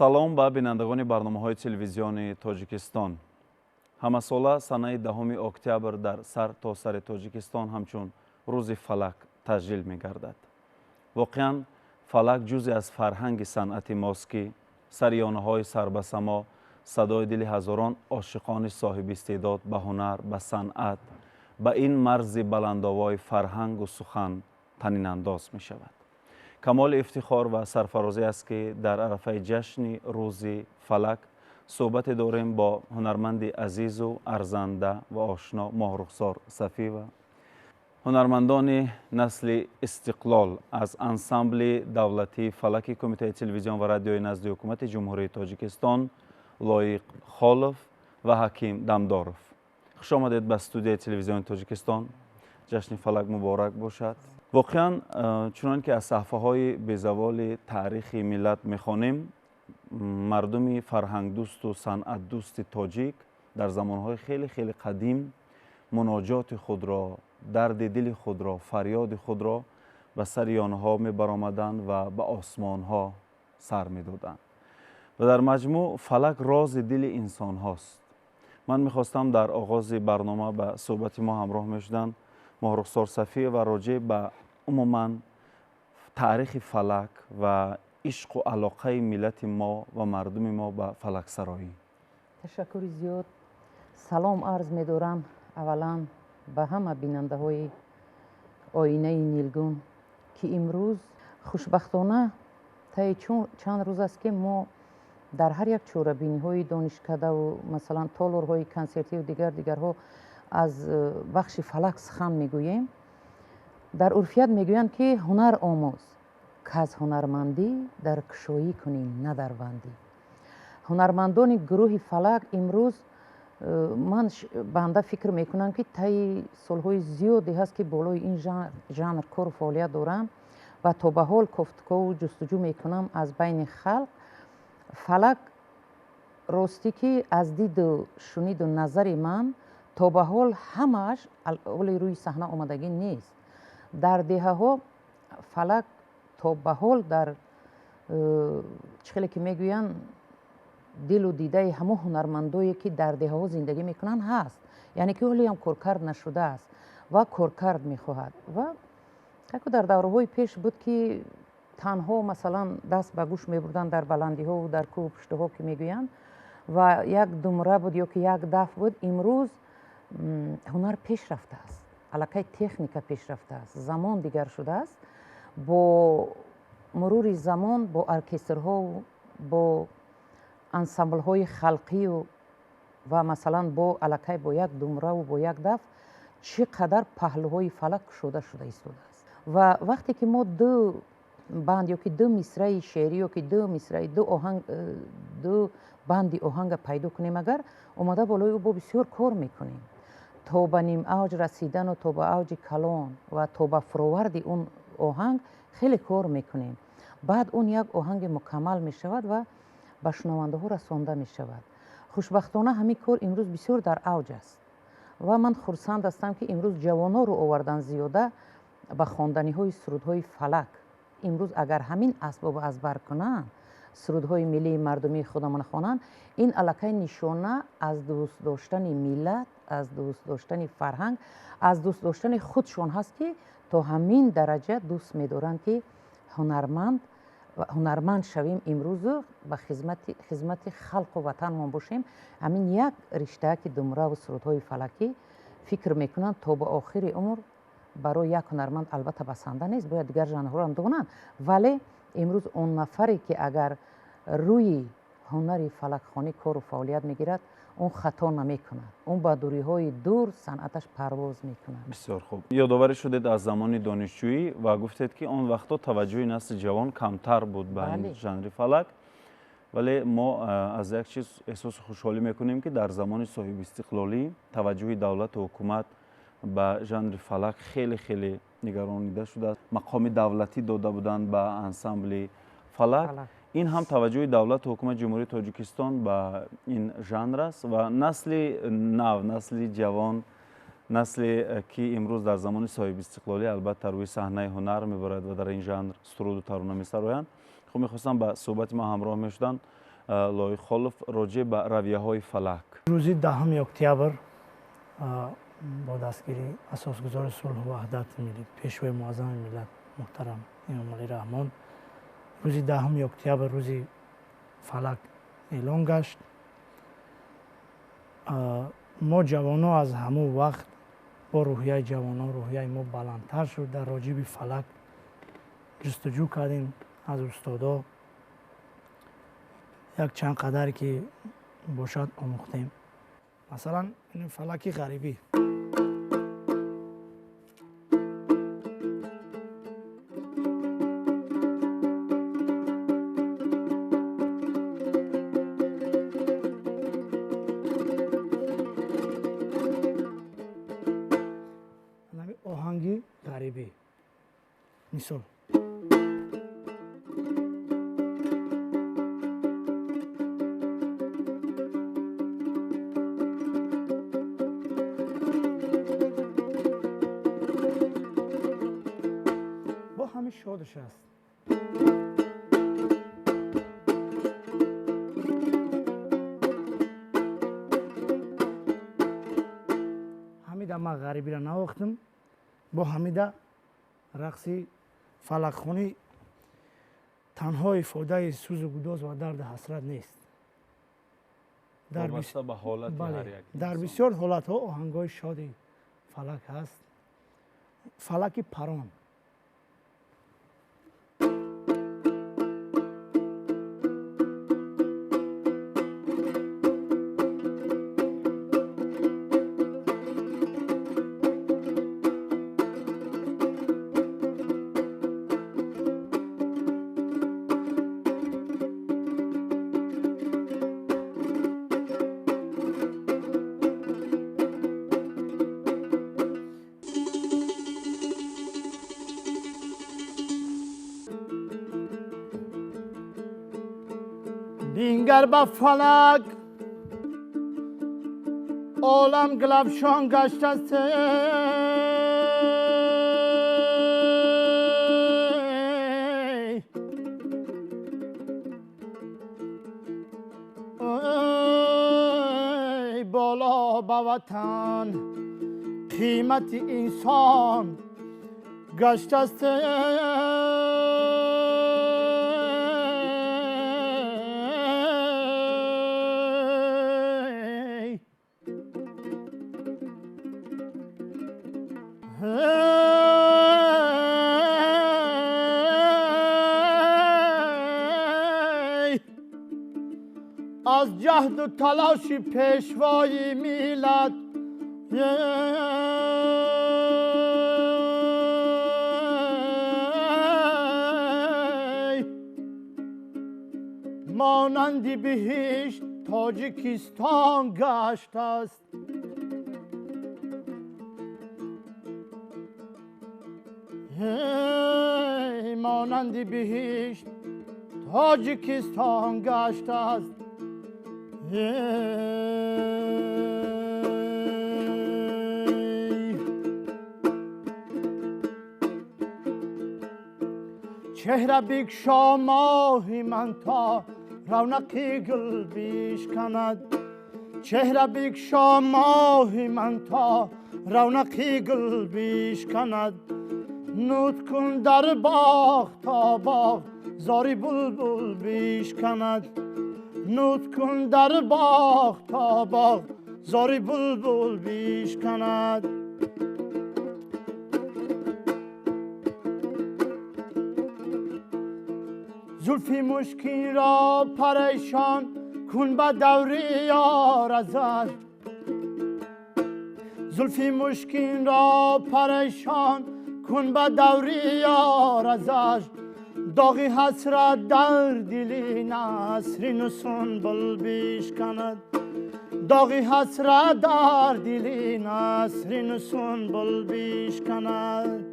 салом ба бинандагони барномаҳои телевизиони Тоҷикистон. Ҳамасола санаи 10 октябр дар сар то сари Тоҷикистон ҳамчун рӯзи фалак таҷлил мегардад. воқеан фалак ҷузе аз фарҳанги санъати мост, ки сариёнаҳои сарбасамо садои дили ҳазорон ошиқони соҳибистеъдод ба ҳунар, ба санъат, ба ин марзи баландовои фарҳангу сухан танинандоз мешавад. камоли ифтихор ва сарфарозӣ аст, ки дар арафаи ҷашни рӯзи фалак суҳбате дорем бо ҳунарманди азизу арзанда ва ошно моҳрухзор сафиева, ҳунармандони насли истиқлол аз ансамбли давлатии фалаки кумитаи телевизион ва радиои назди ҳукумати ҷумҳурии Тоҷикистон Лоиқ Холов ва Ҳаким Дамдоров. хуш омадед ба студияи телевизиони Тоҷикистон. ҷашни фалак муборак бошад. воқеан чунон ки аз саҳфаҳои безаволи таърихи миллат мехонем, мардуми фарҳангдӯсту санъатдӯсти тоҷик дар замонҳои хеле қадим муноҷоти худро, дарди дили худро, фарёди худро ба сариёнаҳо мебаромаданд ва ба осмонҳо сар медоданд. ва дар маҷмӯъ фалак рози дили инсонҳост. ман мехостам дар оғози барнома ба суҳбати мо ҳамроҳ мешуданд моҳрухзор сафиева роҷеъ ба умуман таърихи фалак ва ишқу алоқаи миллати мо ва мардуми мо ба фалаксароӣ. ташаккури зиёд. салом арз медорам аввалан ба ҳама бинандаҳои оинаи нилгун, ки имрӯз хушбахтона таи чанд рӯз аст, ки мо дар ҳар як чорабиниҳои донишкадаву масалан толорҳои консертиву дигарҳо аз бахши фалак сухан мегӯем. дар урфият мегӯянд, ки ҳунар омӯз, каз ҳунармандӣ дар кушоӣ кунӣ, на дар бандӣ. ҳунармандони гурӯҳи фалак имрӯз ман банда фикр мекунам, ки таи солҳои зиёде ҳаст, ки болои ин жанр кору фаъолият дорам ва то ба ҳол кофтукову ҷустуҷӯ мекунам аз байни халқ. фалак ростӣ, ки аз диду шуниду назари ман то ба ҳол ҳамааш оли рӯи саҳна омадагӣ нест. дар деҳаҳо фалак то ба ҳол дар чӣ хеле ки мегӯянд дилу дидаи ҳамон ҳунармандое, ки дар деҳаҳо зиндагӣ мекунанд ҳаст. яъне ки ҳолиам коркард нашудааст ва коркард мехоҳад. ва як дар давраҳои пеш буд, ки танҳо масалан даст ба гӯш мебурданд дар баландиҳову дар кӯҳу пуштаҳо, ки мегӯянд, ва як думра буд ё ки як даф буд. имрӯз ҳунар пеш рафтааст, аллакай техника пеш рафтааст, замон дигар шудааст. бо мурури замон бо оркестрҳо, бо ансамблҳои халқию ва масалан бо аллакай бо як думраву бо як даф чӣ қадар паҳлӯҳои фалак кушода шуда истодааст. ва вақте ки мо ду банд ё ки ду мисраи шеърӣ ё ки ду мисраи ду банди оҳанга пайдо кунем, агар омода болои ӯ бо бисёр кор мекунем то ба ним авҷ расидану то ба авҷи калон ва то ба фуроварди он оҳанг хеле кор мекунем. баъд он як оҳанги мукаммал мешавад ва ба шунавандаҳо расонда мешавад. хушбахтона ҳамин кор имрӯз бисёр дар авҷ аст ва ман хурсанд ҳастам, ки имрӯз ҷавонҳоро овардан зиёда ба хонданиҳои сурудҳои фалак. имрӯз агар ҳамин асбоб азбар кунанд, сурудҳои миллии мардумии худамон хонанд, ин аллакай нишона аз дӯст доштани миллат, аз дӯст доштани фарҳанг, аз дӯст доштани худшон ҳаст, ки то ҳамин дараҷа дӯст медоранд, ки ҳунарманд шавем, имрӯзу ба хизмати халқу ватанмон бошем. ҳамин як риштаа, ки думраву сурудҳои фалакӣ фикр мекунанд то ба охири умр барои як ҳунарманд албатта басанда нест, бояд дигар жанрҳоам донанд, вале имрӯз он нафаре, ки агар рӯи ҳунари фалакхонӣ кору фаъолият мегирад, он хато намекунад, он ба дуриҳои дур санъаташ парвоз мекунад. бисёр хуб. ёдоварӣ шудед аз замони донишҷӯӣ ва гуфтед, ки он вақтҳо таваҷҷӯҳи насли ҷавон камтар буд ба ин жанри фалак. вале мо аз як чиз эҳсоси хушҳолӣ мекунем, ки дар замони соҳибистиқлолӣ таваҷҷӯҳи давлату ҳукумат ба жанри фалак хеле нигаронида шудааст. мақоми давлатӣ дода буданд ба ансамбли фалак. ин ҳам таваҷҷӯҳи давлату ҳукумати ҷумҳурии Тоҷикистон ба ин жанр аст ва насли нав, насли ҷавон, насле ки имрӯз дар замони соҳибистиқлолӣ албатта рӯи саҳнаи ҳунар мебарад ва дар ин жанр суруду тарона месароянд. хуб мехостам ба суҳбати мо ҳамроҳ мешуданд лои холов роҷеъ ба равияҳои фалак. рӯзи 10 октябр бо дастгирӣ асосгузори сулҳу ваҳдат миллӣ пешвои муаззами миллат муҳтарам эмомалӣ раҳмон рӯзи 10 октябр рӯзи фалак эълон гашт. мо ҷавоно аз ҳамон вақт бо рӯҳияи ҷавонон рӯҳияи мо баландтар шуд. дар роҷиби фалак ҷустуҷӯ кардем аз устодо як чанд қадаре ки бошад омӯхтем. масалан ин фалаки ғарибӣ оҳанги ғарибӣ мисол бо ҳамин шодаш аст. ҳамида ман ғарибиро навохтам. бо ҳамида рақси фалакхонӣ танҳо ифодаи сӯзу гудоз ва дарду ҳасрат нест. дар бисёр ҳолатҳо оҳангҳои шоди фалак ҳаст. фалаки парон بینگر با فلک عالم گلفشان گشته است. ای بالا با وطن قیمت انسان گشته است. از جهد و تلاش پیشوای میلاد مانند بهشت تاجیکستان گشت است. مانند بهشت تاجیکستان گشت است. چهره بگشا ماه من تا رونق گل بشکند. چهره بگشا ماه من تا رونق گل بشکند. نوت کن در باغ تا باغ زاری بلبل بشکند. نوت کن در باغ تا باغ زاری بلبل بشکند. زلفی مشکین را پریشان کن به دور یار ازش. زلفی مشکین را پریشان کن به دور یار ازش. داغی حسرت در دلی نسرین و سنبل بشکند. داغی حسرت در دلی نسرین و سنبل بشکند.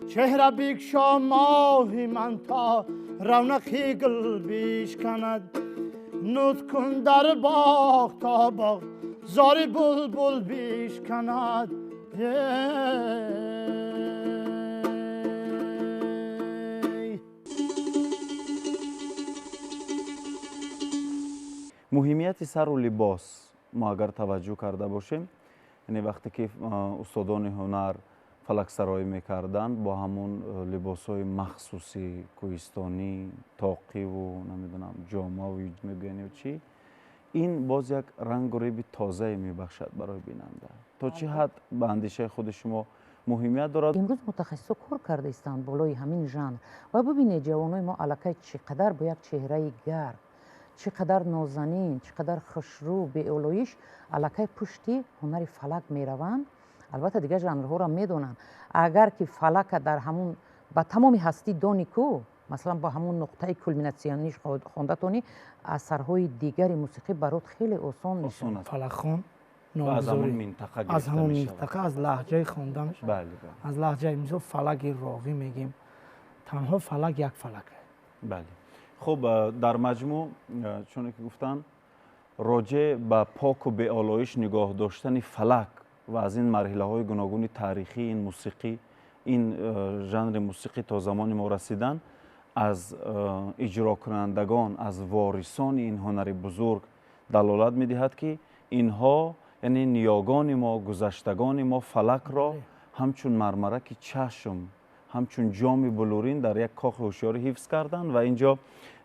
چهره بگشا ماه من تا رونق گل بشکند. نوت کن در باغ تا باغ زاری بلبل بشکند. муҳимияти сару либос мо агар таваҷҷӯҳ карда бошем, яъне вақте ки устодони ҳунар фалаксароӣ мекарданд бо ҳамон либосҳои махсуси кӯҳистонӣ, тоқиву намедонам ҷомаву мегӯянд ё чӣ, ин боз як рангу риби тозае мебахшад барои бинанда. То чӣ ҳад ба андешаи худи шумо муҳимият дорад? имрӯз мутахассисо кор карда истанд болои ҳамин жанр ва бубинед ҷавонои мо аллакай чӣ қадар бо як чеҳраи гарм, чӣ қадар нозанин, чӣ қадар хушрӯ, беолоиш аллакай пушти ҳунари фалак мераванд. албатта дигар жанрҳоро медонанд. агар ки фалака дар ҳамун ба тамоми ҳастӣ дони ку, масалан ба ҳамун нуқтаи кулминатсиониш хондатони асарҳои дигари мусиқӣ барот хеле осон мешавад. фалакхон аз ҳамон минтақа аз лаҳҷаи хонда мешавад. аз лаҳҷаи мисол фалаги роғӣ мегим, танҳо фалак як фалак. бале. хуб, дар маҷмӯъ чуне ки гуфтанд роҷеъ ба поку беолоиш нигоҳ доштани фалак ва аз ин марҳилаҳои гуногуни таърихӣ ин мусиқӣ, ин жанри мусиқӣ то замони мо расидан, аз иҷрокунандагон, аз ворисони ин ҳунари бузург далолат медиҳад ки инҳо яъне ниёгони мо, гузаштагони мо фалакро ҳамчун мармараки чашм, ҳамчун ҷоми блурин дар як кохи ҳушёрӣ ҳифз карданд ва инҷо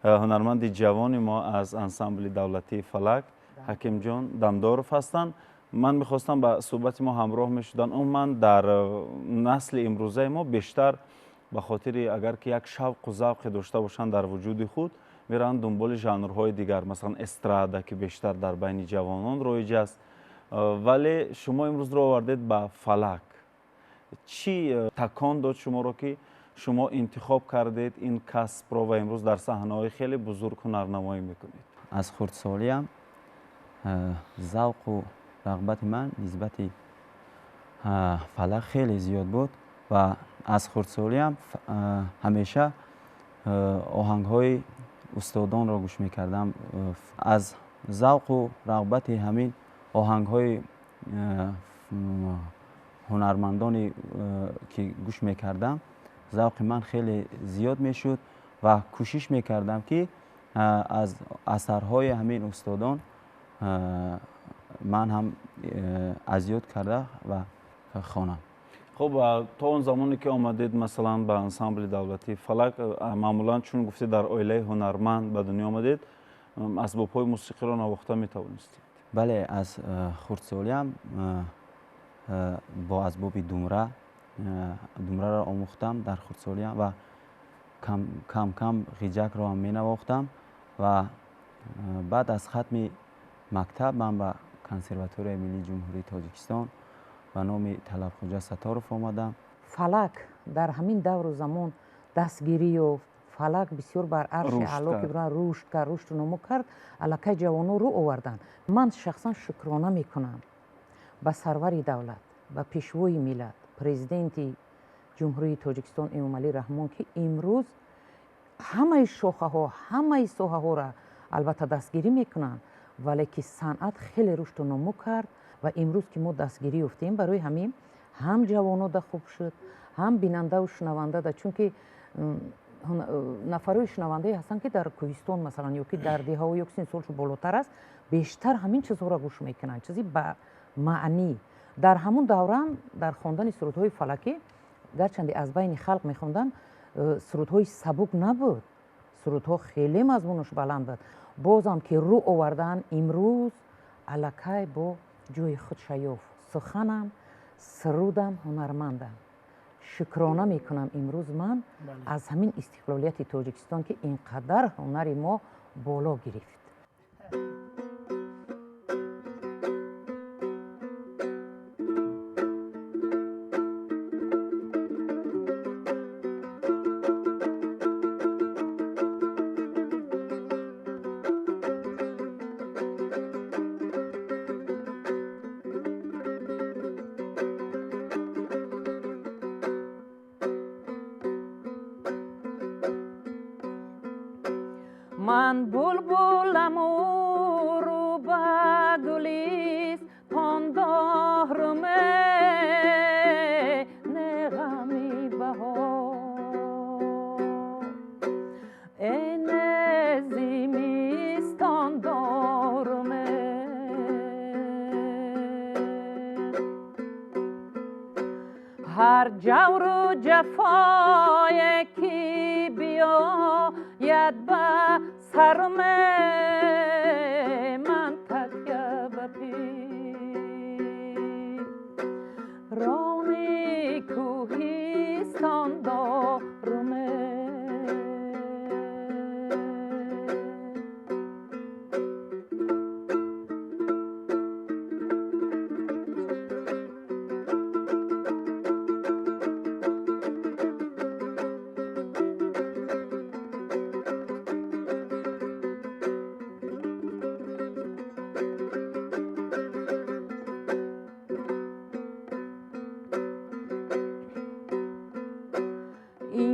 ҳунарманди ҷавони мо аз ансамбли давлатии фалак ҳакимҷон дамдоров ҳастанд. ман мехостам ба суҳбати мо ҳамроҳ мешуданд. умуман дар насли имрӯзаи мо бештар ба хотири агар ки як шавқу завқе дошта бошанд дар вуҷуди худ, мераванд дунболи жанрҳои дигар, масалан эстрада ки бештар дар байни ҷавонон роиҷ аст. вале шумо имрӯз ро овардед ба фалак. чӣ такон дод шуморо ки шумо интихоб кардед ин касбро ва имрӯз дар саҳнаҳои хеле бузург ҳунарнамоӣ мекунед? аз хурдсолиям завқу рағбати ман нисбати фалак хеле зиёд буд ва аз хурдсолиям ҳамеша оҳангҳои устодонро гӯш мекардам. аз завқу рағбати ҳамин оҳангҳои ҳунармандоне ки гӯш мекардам, завқи ман хеле зиёд мешуд ва кӯшиш мекардам ки аз асарҳои ҳамин устодон ман ҳам азёд карда ва хонам. хуб, то он замоне ки омадед масалан ба ансамбли давлатии фалак, маъмулан чун гуфтед дар оилаи ҳунарманд ба дунё омадед, асбобҳои мусиқиро навохта метавонистед? бале, аз хурдсолиям бо асбоби думраро омӯхтам дар хурдсолиям ва кам кам ғиҷакро ҳам менавохтам ва баъд аз хатми мактаб ман ба консерваторияи миллии ҷумҳурии тоҷикистон ба номи талабхоҷа Сатторов омадам. фалак дар ҳамин давру замон дастгирӣ ёфт. фалак бисёр бар арши аъло ки рушд кард, рушду номо кард, аллакай ҷавоно рӯ оварданд. ман шахсан шукрона мекунам ба сарвари давлат, ба пешвои миллат, президенти ҷумҳурии тоҷикистон эмомалӣ раҳмон ки имрӯз ҳамаи шохаҳо, ҳамаи соҳаҳоро албатта дастгирӣ мекунанд, вале ки санъат хеле рушду номо кард ва имрӯз ки мо дастгирӣ ёфтем, барои ҳамин ҳам ҷавонода хуб шуд, ҳам бинандаву шунавандада, чунки нафарои шунавандаe ҳастанд ки дар кӯҳистон масалан ё ки дар деҳаҳо ё ки синни солшон болотар аст, бештар ҳамин чизҳоро гӯш мекунанд, чизи ба маънӣ. дар ҳамун даврам дар хондани сурудҳои фалакӣ гарчанде аз байни халқ мехонданд, сурудҳои сабук набуд, сурудҳо хеле мазмунаш баланд буд. бозам ки рӯ овардаанд, имрӯз аллакай бо ҷои худ шаёфт. суханам, сурудам ҳунармандам. шукрона мекунам имрӯз ман аз ҳамин истиқлолияти тоҷикистон ки ин қадар ҳунари мо боло гирифт. من بلبلمو رو به گلیستان دارمه نغمی بهار این زمستان دارمه جور و جفای کی بیاید به سرم من تکیه بپی رانی کوهستان دارم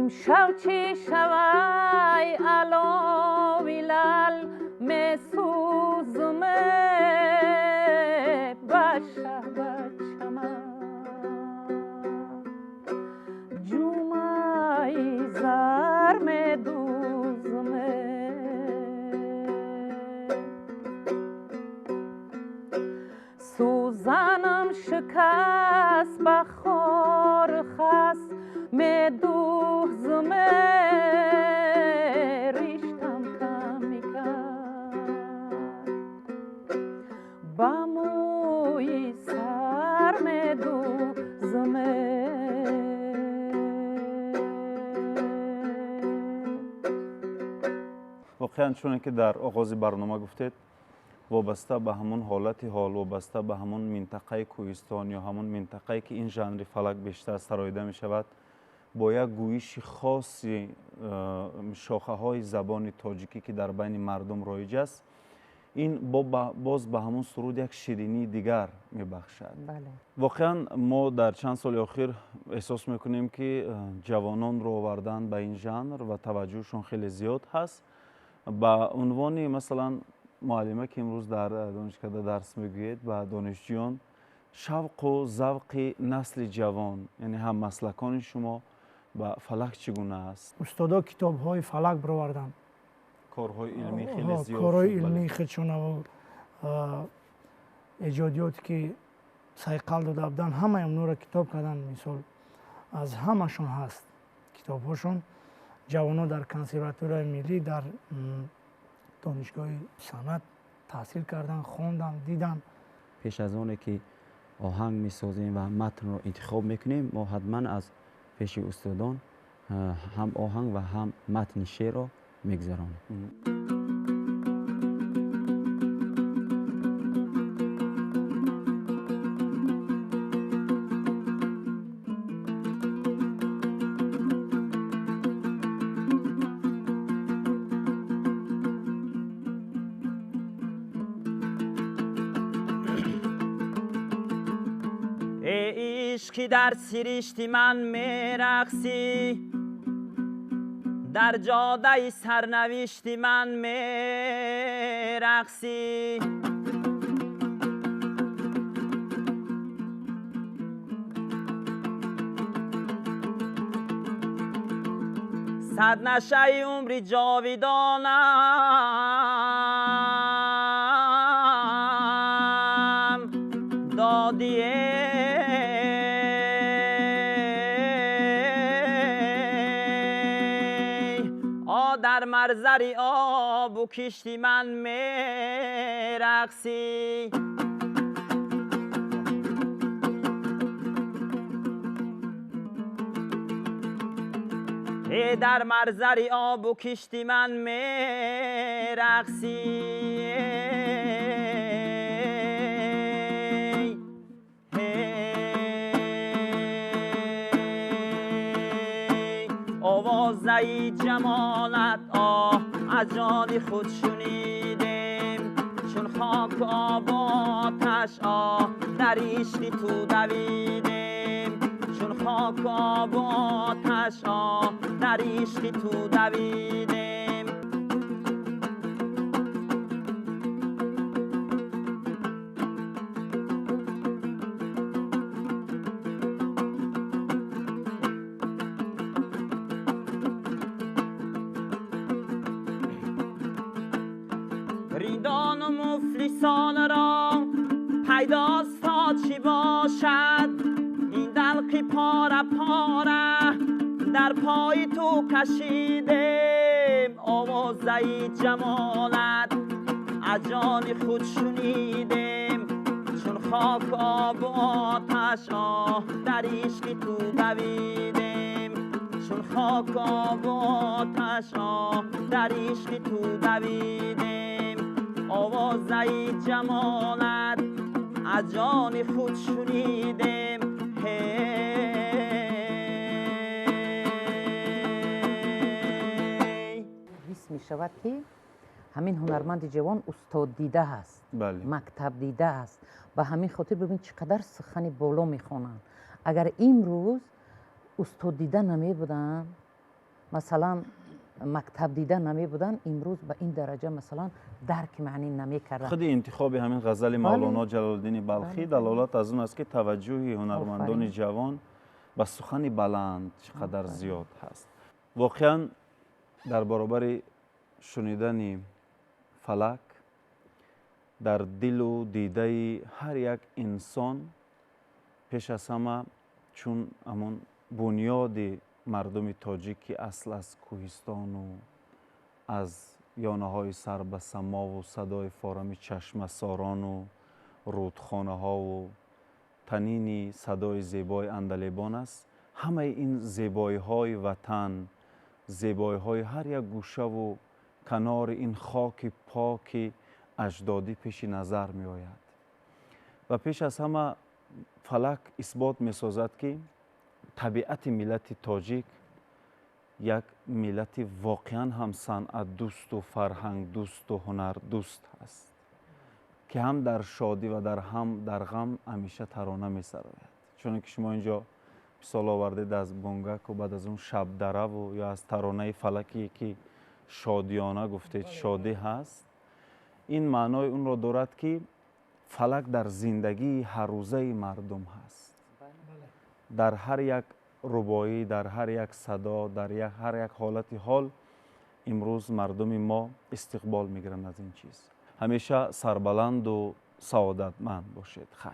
شوچی شوی علاوی لل می سوزمه بشه بچمه جومه زر می دوزمه سوزنم شکست بخار خست می دوزمه ریشتم کمی کرد با موی سر می دوزمه واقعا چون که در آغاز برنامه گفتید وابسته به همون حالت حال وابسته به همون منطقه کوهستان یا همون منطقه که این ژانر فلک بیشتر سراییده می شود با یک گویش خاصی شاخه های زبان تاجیکی که در بین مردم رایج است این باز به همون سرود یک شیرینی دیگر می بخشد. بله. واقعا ما در چند سال اخیر احساس میکنیم که جوانان رو آوردن به این ژانر و توجهشون خیلی زیاد هست. با عنوان مثلا معلمه که امروز در دانشکده درس میگوید و دانشجویان شوق و ذوق نسل جوان یعنی هم مسلکان شما با فلک چگونه است؟ استادا کتاب های فلک برآوردن کارهای علمی خیلی زیاد کارهای علمی خودشون و ایجادیاتی که سایقل داده بودن همه اونها را کتاب کردن. مثال از همشون هست کتاب هاشون. جوانان در کنسرواتوار ملی در دانشگاه صنعت تحصیل کردن، خواندن، دیدن. پیش از آنه که آهنگ میسازیم و متن رو انتخاب میکنیم ما حتما از پیش استادان هم آهنگ و هم متن شعر رو میگذرانیم. که در سرشت من میرقصی در جاده سرنوشت من میرقصی صد نشه عمری جاویدانم دادیه در مرزری آب و کشتی من میرقصی در مرزری آب و کشتی من میرقصی آوازه جمالت از جان خود شنیدیم چون خاک آب آتش در عشق تو دویدیم چون خاک آب آتش در عشق تو دویدیم ریدان و مفلسان را پیداست تا چی باشد این دلق پاره را در پای تو کشیدیم، آوازه جمالت از جان خود شنیدیم. چون خاک آب و آتش در عشق تو دویدیم. چون خاک آب و آتش در عشق تو دویدیم. آوازه جمالت از جان خود شنیدیم. حس می شود که همین هنرمند جوان استاد دیده است، بله. مکتب دیده است. و همین خاطر ببین چقدر سخن بالا میخوانند. اگر امروز استاد دیده نمی بودن، مثلا مکتب دیده نمی بودن، امروز به این درجه مثلا درک معنی نمی کردن. خود انتخاب همین غزل مولانا جلال الدین بلخی دلالت از اون است که توجه هنرمندان جوان به سخن بلند چقدر زیاد هست. واقعا در برابر شنیدن فلک در دل و دیده هر یک انسان پیش از همه چون همون بنیاد مردم تاجیک اصل از کوهستان و از یانه های سر به سما و صدای فارم چشم ساران و رودخانه ها و تنین صدای زیبای اندلیبان است. همه این زیبایی های وطن، زیبایی های هر یک گوشه و کنار این خاک پاک اجدادی پیش نظر می آید. و پیش از همه فلک اثبات می سازد که طبیعت ملت تاجیک یک ملت واقعا هم صنعت دوست و فرهنگ دوست و هنر دوست است که هم در شادی و در غم همیشه ترانه می سراید. چون که شما اینجا مثال آوردید از بنگک و بعد از اون شب دره و یا از ترانه فلکی که شادیانه گفتید شادی هست. این معنای اون را دارد که فلک در زندگی هر روزه مردم هست. در هر یک ربایی، در هر یک صدا، در هر یک حالت حال امروز مردم ما استقبال میگیرند از این چیز. همیشه سربلند و سعادتمند باشید. خیر.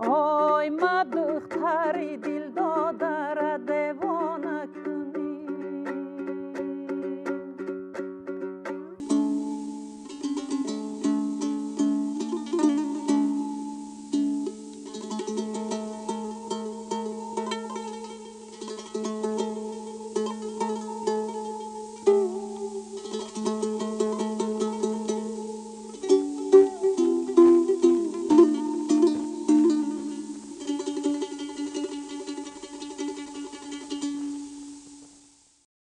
Ой, ма духтари